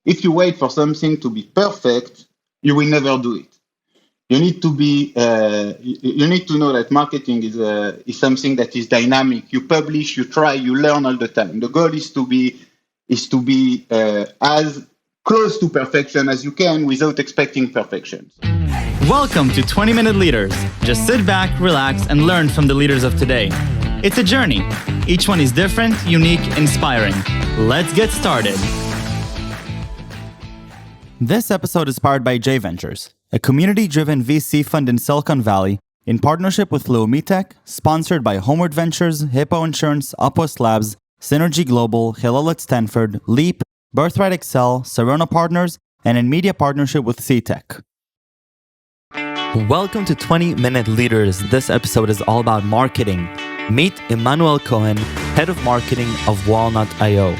If you wait for something to be perfect, you will never do it. You need to be. You need to know that marketing is something that is dynamic. You publish, you try, you learn all the time. The goal is to be as close to perfection as you can without expecting perfection. Welcome to 20-Minute Leaders. Just sit back, relax, and learn from the leaders of today. It's a journey. Each one is different, unique, inspiring. Let's get started. This episode is powered by J Ventures, a community-driven VC fund in Silicon Valley in partnership with Leumitech, sponsored by Homeward Ventures, Hippo Insurance, Upwest Labs, Synergy Global, Hillel at Stanford, Leap, Birthright Excel, Serona Partners, and in media partnership with CTech. Welcome to 20-Minute Leaders. This episode is all about marketing. Meet Emmanuel Cohen, Head of Marketing of Walnut.io.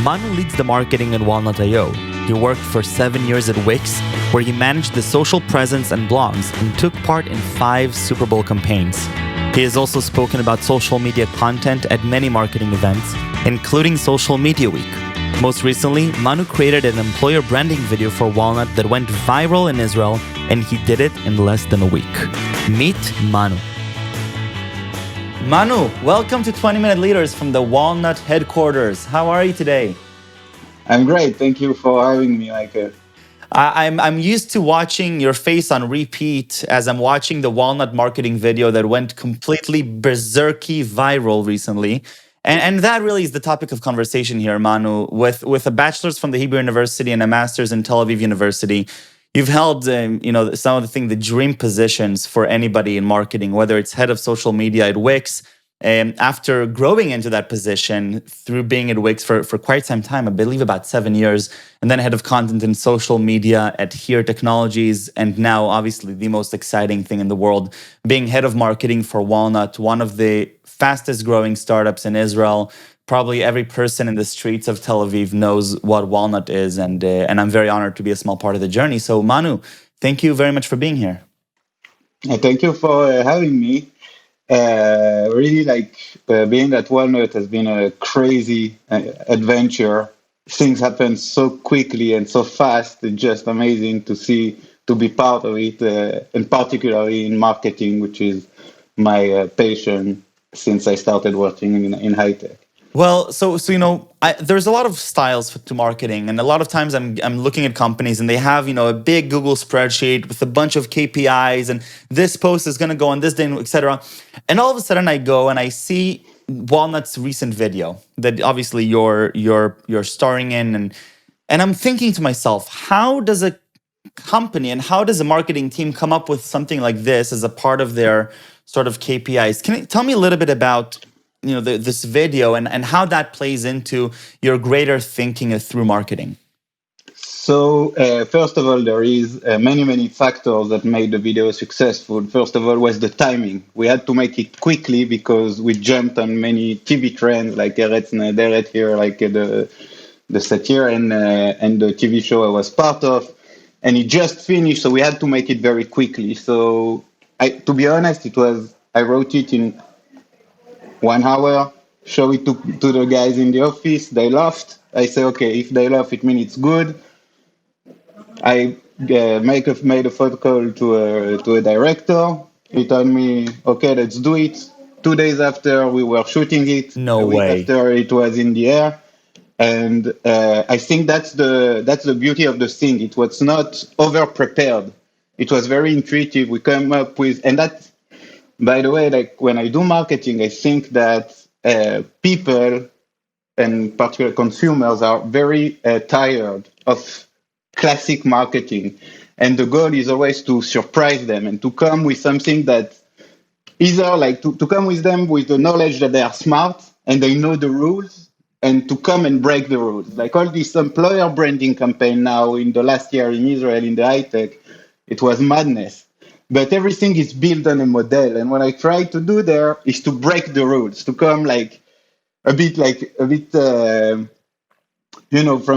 Manu leads the marketing at Walnut.io. He worked for 7 years at Wix, where he managed the social presence and blogs and took part in 5 Super Bowl campaigns. He has also spoken about social media content at many marketing events, including Social Media Week. Most recently, Manu created an employer branding video for Walnut that went viral in Israel, and he did it in less than a week. Meet Manu. Manu, welcome to 20-Minute Leaders from the Walnut headquarters. How are you today? I'm great. Thank you for having me, Michael. I'm used to watching your face on repeat as I'm watching the Walnut marketing video that went completely berserky viral recently. And that really is the topic of conversation here, Manu. With a bachelor's from the Hebrew University and a master's in Tel Aviv University, you've held some of the dream positions for anybody in marketing, whether it's head of social media at Wix. After growing into that position through being at Wix for quite some time, I believe about 7 years, and then head of content and social media at Here Technologies, and now obviously the most exciting thing in the world, being head of marketing for Walnut, one of the fastest growing startups in Israel. Probably every person in the streets of Tel Aviv knows what Walnut is, and I'm very honored to be a small part of the journey. So Manu, thank you very much for being here. Thank you for having me. Really, being at Walnut has been a crazy adventure. Things happen so quickly and so fast. It's just amazing to be part of it, and particularly in marketing, which is my passion since I started working in high tech. Well, there's a lot of styles to marketing, and a lot of times I'm looking at companies and they have a big Google spreadsheet with a bunch of KPIs, and this post is going to go on this day, etc. And all of a sudden I go and I see Walnut's recent video that obviously you're starring in, and I'm thinking to myself, how does a company and how does a marketing team come up with something like this as a part of their sort of KPIs? Can you tell me a little bit about this video and how that plays into your greater thinking through marketing? So first of all, there is many factors that made the video successful. First of all was the timing. We had to make it quickly because we jumped on many TV trends like Eretz Nehederet here, like the satire and the TV show I was part of. And it just finished, so we had to make it very quickly. So to be honest, I wrote it in 1 hour, show it to the guys in the office. They laughed. I say, okay, if they laugh, it means it's good. I made a phone call to a director. He told me, okay, let's do it. 2 days after, we were shooting it. No a week way. After, it was in the air. And I think that's the beauty of the thing. It was not over prepared. It was very intuitive. We came up with, and that, by the way, like when I do marketing, I think that people and particularly consumers are very tired of classic marketing. And the goal is always to surprise them and to come with something that either like to come with them with the knowledge that they are smart and they know the rules, and to come and break the rules. Like all this employer branding campaign now in the last year in Israel in the high tech, it was madness. But everything is built on a model. And what I try to do there is to break the rules, to come a bit from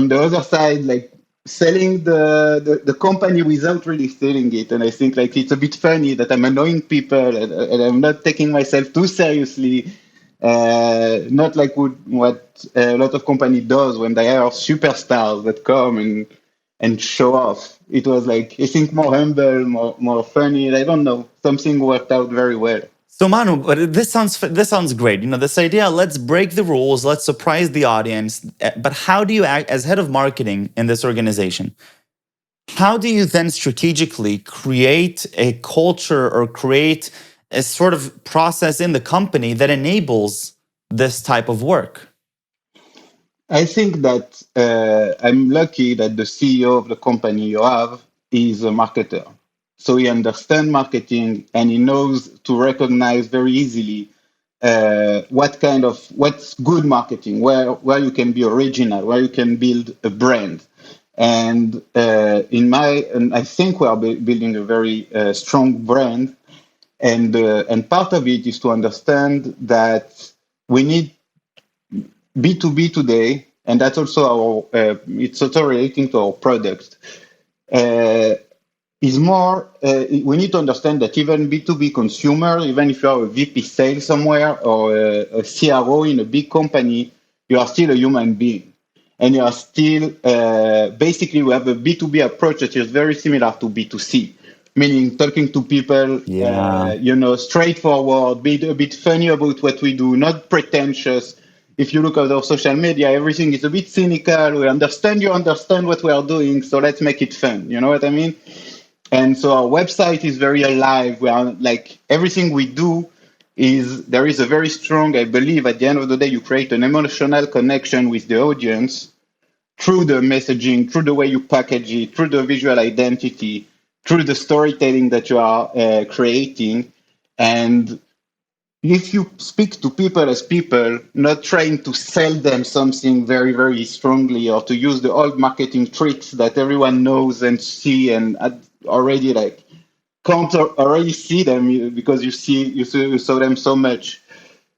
the other side, like selling the company without really selling it. And I think like it's a bit funny that I'm annoying people and I'm not taking myself too seriously. Not like what a lot of company does when they are superstars that come and show off. It was like, I think, more humble, more funny. I don't know. Something worked out very well. So Manu, but this sounds great. This idea. Let's break the rules. Let's surprise the audience. But how do you act as head of marketing in this organization? How do you then strategically create a culture or create a sort of process in the company that enables this type of work? I think that I'm lucky that the CEO of the company you have is a marketer. So he understands marketing and he knows to recognize very easily what's good marketing, where you can be original, where you can build a brand. And I think we are building a very strong brand, and part of it is to understand that we need B2B today, and that's also it's also relating to our product. Uh, is more, we need to understand that even B2B consumer, even if you are a VP sales somewhere or a CRO in a big company, you are still a human being. And you are still, basically, we have a B2B approach that is very similar to B2C, meaning talking to people, Yeah. straightforward, be a bit funny about what we do, not pretentious. If you look at our social media, everything is a bit cynical. We understand you understand what we are doing, so let's make it fun. You know what I mean? And so our website is very alive. We are like everything we do is there is a very strong, I believe, at the end of the day, you create an emotional connection with the audience through the messaging, through the way you package it, through the visual identity, through the storytelling that you are creating. And if you speak to people as people, not trying to sell them something very, very strongly or to use the old marketing tricks that everyone knows and see and already like can't already see them because you saw them so much.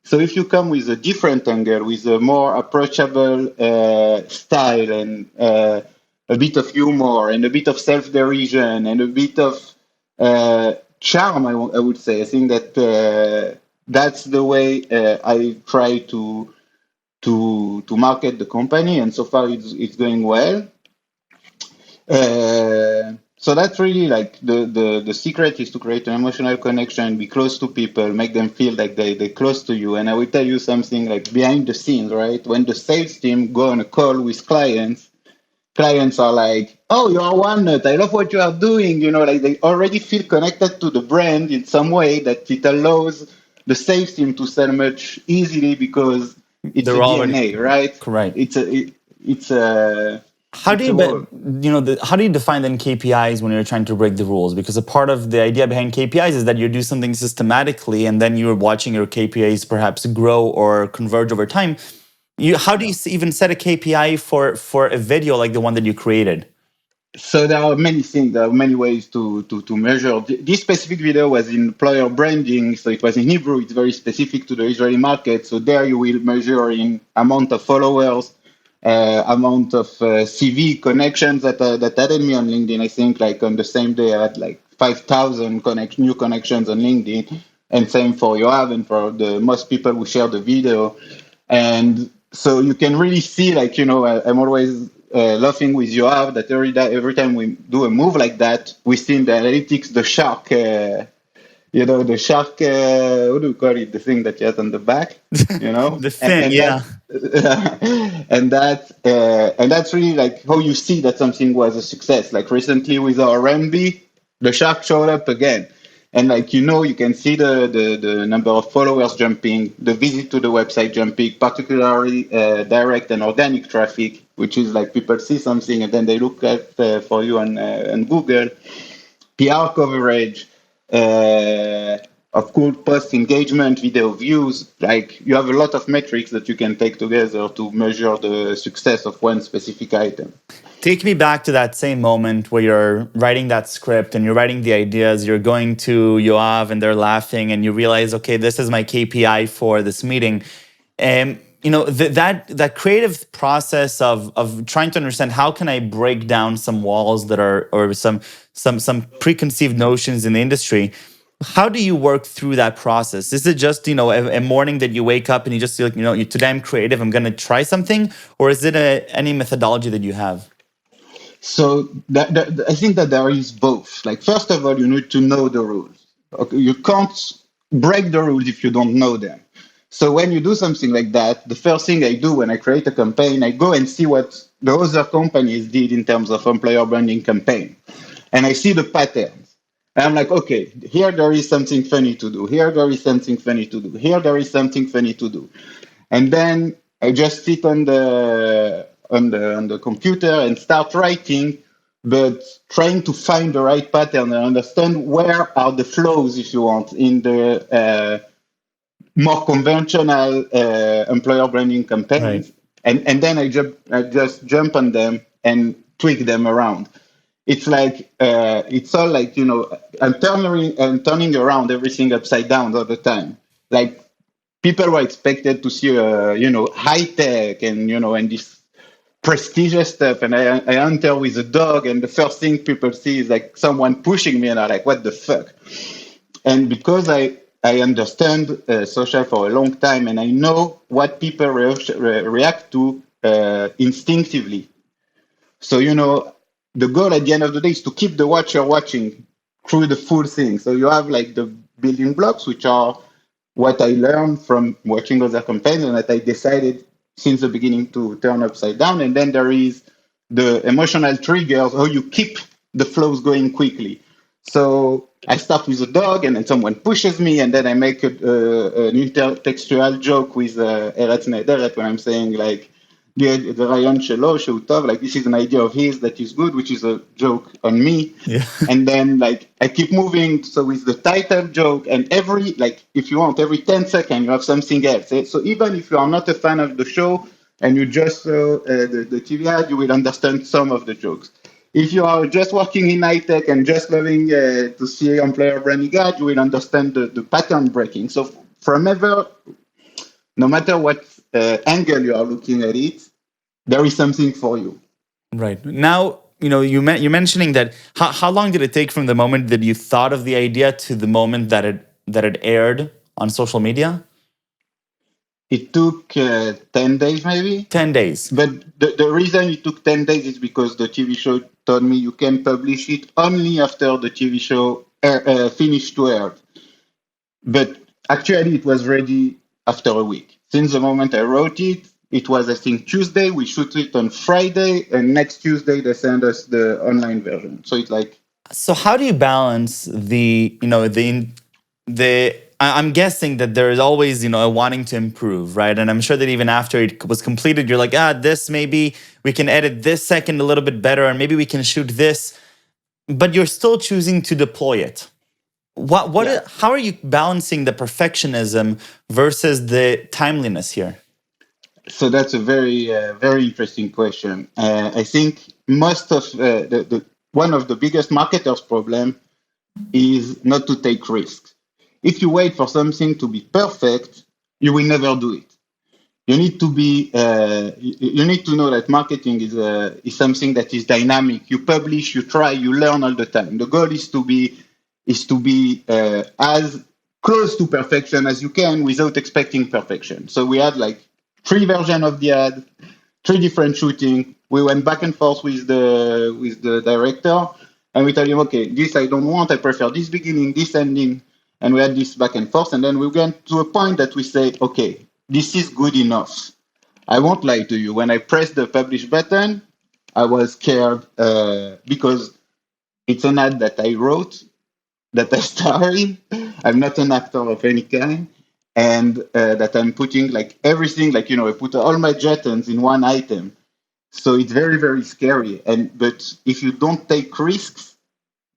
So if you come with a different angle, with a more approachable style and a bit of humor and a bit of self-derision and a bit of charm, I would say. I think that that's the way I try to market the company, and so far it's going well. So that's really like the secret is to create an emotional connection, be close to people, make them feel like they're close to you. And I will tell you something like behind the scenes, right? When the sales team go on a call with clients are like, "Oh, you are Walnut. I love what you are doing." Like they already feel connected to the brand in some way that it allows the sales team to sell much easily because it's They're a already DNA, right? correct. It's a it, it's a How do it's you a bet, wall. how do you define then KPIs when you're trying to break the rules? Because a part of the idea behind KPIs is that you do something systematically and then you're watching your KPIs perhaps grow or converge over time. How do you even set a KPI for a video like the one that you created? So there are many things, there are many ways to measure. This specific video was in employer branding, so it was in Hebrew. It's very specific to the Israeli market. So there you will measure in amount of followers, amount of CV connections that added me on LinkedIn. I think like on the same day I had like 5,000 new connections on LinkedIn, and same for Yoav and for the most people who share the video. And so you can really see, like, I'm always laughing with Yoav that every time we do a move like that, we see in the analytics the shark, the shark, what do we call it? The thing that you have on the back, The and, fin, and yeah. that, and that's really like how you see that something was a success. Like recently with our Rambi, the shark showed up again. And like you can see the number of followers jumping, the visit to the website jumping, particularly direct and organic traffic, which is like people see something and then they look at for you on Google. PR coverage, uh, of course, post engagement, video views. Like you have a lot of metrics that you can take together to measure the success of one specific item. Take me back to that same moment where you're writing that script and you're writing the ideas. You're going to Yoav and they're laughing, and you realize, okay, this is my KPI for this meeting. And that creative process of trying to understand how can I break down some walls that are or some preconceived notions in the industry. How do you work through that process? Is it just, a morning that you wake up and you just feel like, today I'm creative, I'm going to try something? Or is it any methodology that you have? So I think that there is both. Like first of all, you need to know the rules. Okay, you can't break the rules if you don't know them. So when you do something like that, the first thing I do when I create a campaign, I go and see what the other companies did in terms of employer branding campaign, and I see the patterns. And I'm like, okay, here there is something funny to do. Here there is something funny to do. Here there is something funny to do. And then I just sit on the computer and start writing, but trying to find the right pattern and understand where are the flows, if you want, in the more conventional employer branding Right. campaigns, and then I just jump on them and tweak them around. It's like it's all like I'm turning around everything upside down all the time. Like people were expected to see high tech and and this prestigious stuff, and I enter with a dog, and the first thing people see is like someone pushing me, and I'm like, what the fuck? And because I understand social for a long time, and I know what people react to instinctively. So the goal at the end of the day is to keep the watcher watching through the full thing. So you have like the building blocks, which are what I learned from watching other campaigns and that I decided since the beginning to turn upside down. And then there is the emotional triggers, how you keep the flows going quickly. So I start with a dog, and then someone pushes me, and then I make an intertextual joke with Eretz Nederet when I'm saying like, the רעיון שלו שהוא טוב, like this is an idea of his that is good, which is a joke on me. Yeah. And then like I keep moving. So with the title joke, and every like if you want every 10 seconds you have something else. So even if you are not a fan of the show and you just saw the TV ad, you will understand some of the jokes. If you are just working in high tech and just loving to see employer branding ad, you will understand the pattern breaking. So from ever, no matter what angle you are looking at it, there is something for you. Right. Now, you're mentioning that how long did it take from the moment that you thought of the idea to the moment that it aired on social media? It took 10 days maybe. 10 days. But the reason it took 10 days is because the TV show told me you can publish it only after the TV show finished to air. But actually, it was ready after a week. Since the moment I wrote it, it was, I think, Tuesday. We shoot it on Friday, and next Tuesday, they send us the online version. So it's like, So how do you balance I'm guessing that there is always, a wanting to improve, right? And I'm sure that even after it was completed, you're like, this maybe we can edit this second a little bit better, and maybe we can shoot this, but you're still choosing to deploy it. yeah. How are you balancing the perfectionism versus the timeliness here? So that's a very interesting question. I think most of the one of the biggest marketers' problem is not to take risks. If you wait for something to be perfect, you will never do it. You need to be. You need to know that marketing is something that is dynamic. You publish, you try, you learn all the time. The goal is to be as close to perfection as you can without expecting perfection. So we had like three versions of the ad, three different shooting. We went back and forth with the director, and we told him, okay, this I don't want. I prefer this beginning, this ending, and we had this back and forth. And then we went to a point that we say, okay, this is good enough. I won't lie to you. When I pressed the publish button, I was scared because it's an ad that I wrote, that I star in. I'm not an actor of any kind. And that I'm putting like everything, like, I put all my jetons in one item. So it's very, very scary. But if you don't take risks,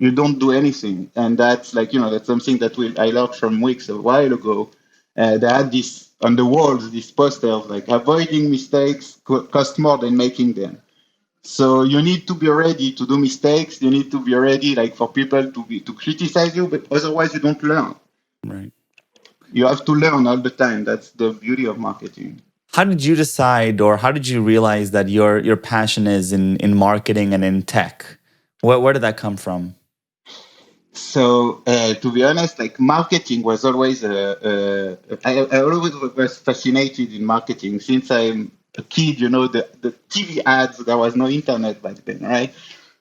you don't do anything. And that's like, that's something that I learned from Wix a while ago. They had this on the walls, these posters, like avoiding mistakes cost more than making them. So you need to be ready to do mistakes. You need to be ready, like for people to criticize you, but otherwise you don't learn. Right. You have to learn all the time. That's the beauty of marketing. How did you decide, or how did you realize that your passion is in marketing and in tech? Where did that come from? So to be honest, like marketing was always I always was fascinated in marketing since I'm a kid. You know, the TV ads. There was no internet back then, right?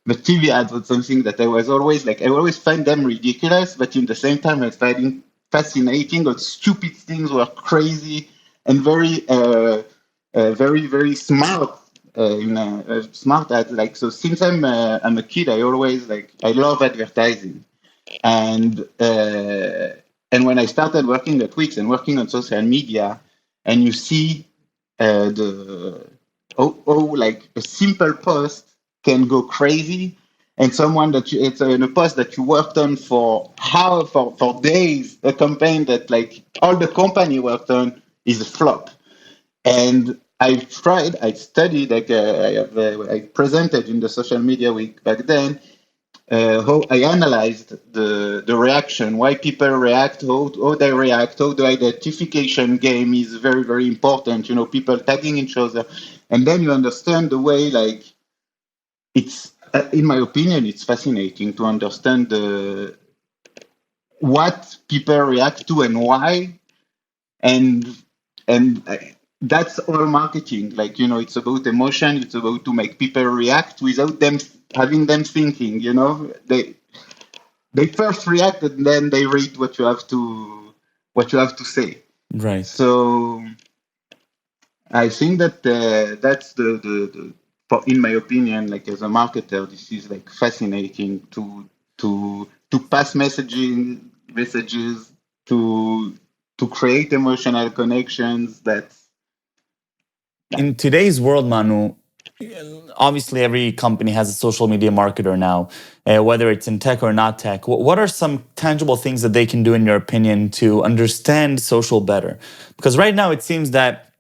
The TV ads was something that I was always like. I always find them ridiculous, but in the same time, I find fascinating. Or stupid things were crazy and very smart. Smart ads. Like so, since I'm a kid, I always like I love advertising and when I started working at Wix and working on social media, and you see the like a simple post can go crazy, and someone that it's in a post that you worked on for days, a campaign that like all the company worked on is a flop. And I studied, like I presented in the social media week back then, how I analyzed the reaction, why people react, how they react, how the identification game is very important. You know, people tagging each other, and then you understand the way like it's. In my opinion, it's fascinating to understand the what people react to and why, and and that's all marketing. Like you know, it's about emotion. It's about to make people react without them having them thinking. You know, they first react and then they read what you have to say. Right. So I think that that's the for, in my opinion, like as a marketer, this is like fascinating to pass messages to to create emotional connections. That's yeah. In today's world, Manu, obviously every company has a social media marketer now, whether it's in tech or not tech. What are some tangible things that they can do, in your opinion, to understand social better? Because right now it seems that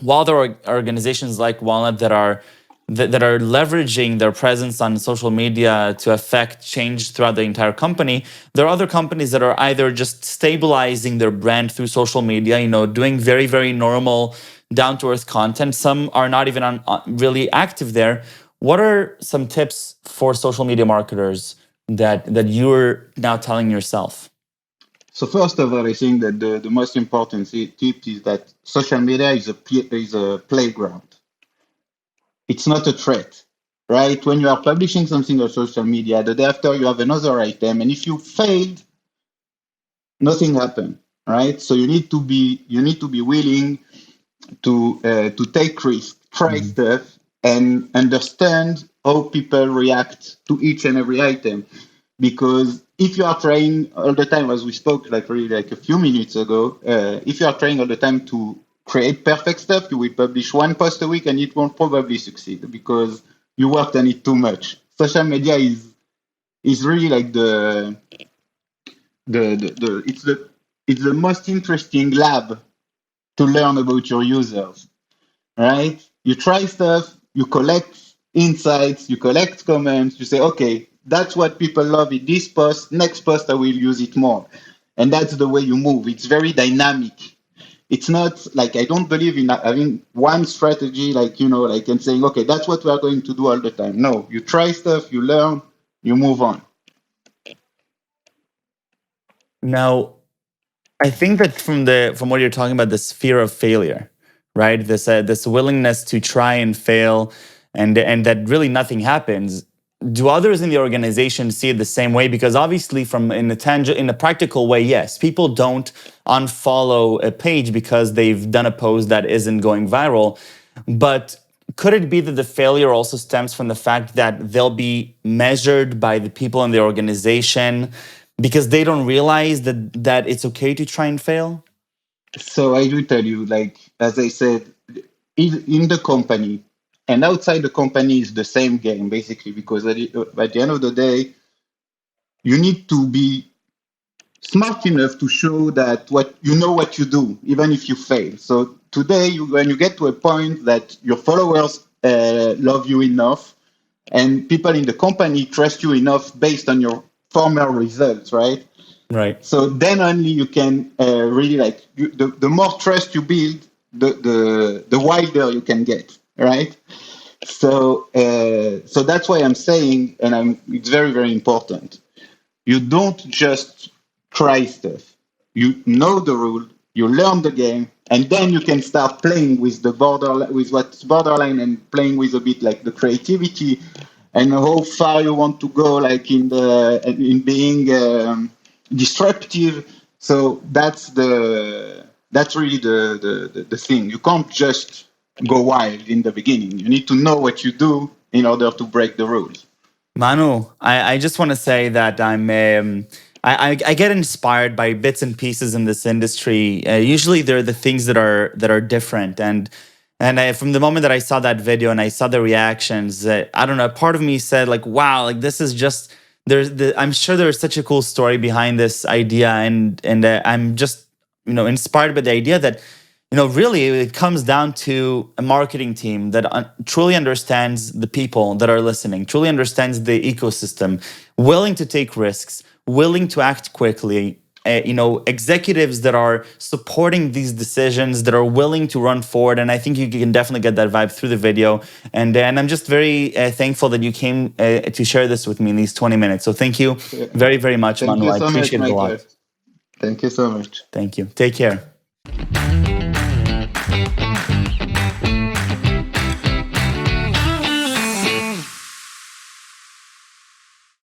while there are organizations like Walnut that are leveraging their presence on social media to affect change throughout the entire company, there are other companies that are either just stabilizing their brand through social media, doing very normal, down to earth content. Some are not even really active there. What are some tips for social media marketers that you're now telling yourself? So first of all, I think that the most important tip is that social media is a playground. It's not a threat, right? When you are publishing something on social media, the day after you have another item, and if you failed, nothing happened, right? So you need to be willing to take risks, try Mhm. stuff, and understand how people react to each and every item. Because if you are trying all the time, as we spoke like really like a few minutes ago, if you are trying all the time to create perfect stuff, you will publish one post a week and it won't probably succeed because you worked on it too much. Social media is really like it's the most interesting lab to learn about your users, right? You try stuff, you collect insights, you collect comments, you say, okay, that's what people love in this post. Next post, I will use it more. And that's the way you move. It's very dynamic. It's not like I don't believe in having one strategy, like, you know, like and saying, okay, that's what we are going to do all the time. No, you try stuff, you learn, you move on. Now, I think that from what you're talking about, this fear of failure, right? This willingness to try and fail, and that really nothing happens. Do others in the organization see it the same way? Because obviously, from in a practical way, yes, people don't unfollow a page because they've done a post that isn't going viral. But could it be that the failure also stems from the fact that they'll be measured by the people in the organization because they don't realize that it's okay to try and fail? So I do tell you, like, as I said, in the company and outside the company is the same game, basically, because at the end of the day, you need to be smart enough to show that what you know what you do, even if you fail. So today, when you get to a point that your followers love you enough and people in the company trust you enough based on your former results, right? Right. So then only you can really like the more trust you build, the wider you can get, right? So so that's why I'm saying, and I'm it's very important. You don't just try stuff. You know the rule, you learn the game, and then you can start playing with the border, with what's borderline, and playing with a bit like the creativity and how far you want to go, like in being disruptive. So that's really the thing. You can't just go wild in the beginning. You need to know what you do in order to break the rules. Manu, I just want to say that I get inspired by bits and pieces in this industry. Usually, they're the things that are different, and from the moment that I saw that video and I saw the reactions, I don't know, part of me said like, "Wow, like this is just I'm sure there's such a cool story behind this idea," and I'm just inspired by the idea that really it comes down to a marketing team that truly understands the people that are listening, truly understands the ecosystem, willing to take risks, willing to act quickly. Executives that are supporting these decisions, that are willing to run forward, and I think you can definitely get that vibe through the video. And I'm just very thankful that you came to share this with me in these 20 minutes. So thank you Yeah. very, very much, Thank Manu. you I so much, appreciate it a Michael. lot. Thank you so much. Thank you. Take care.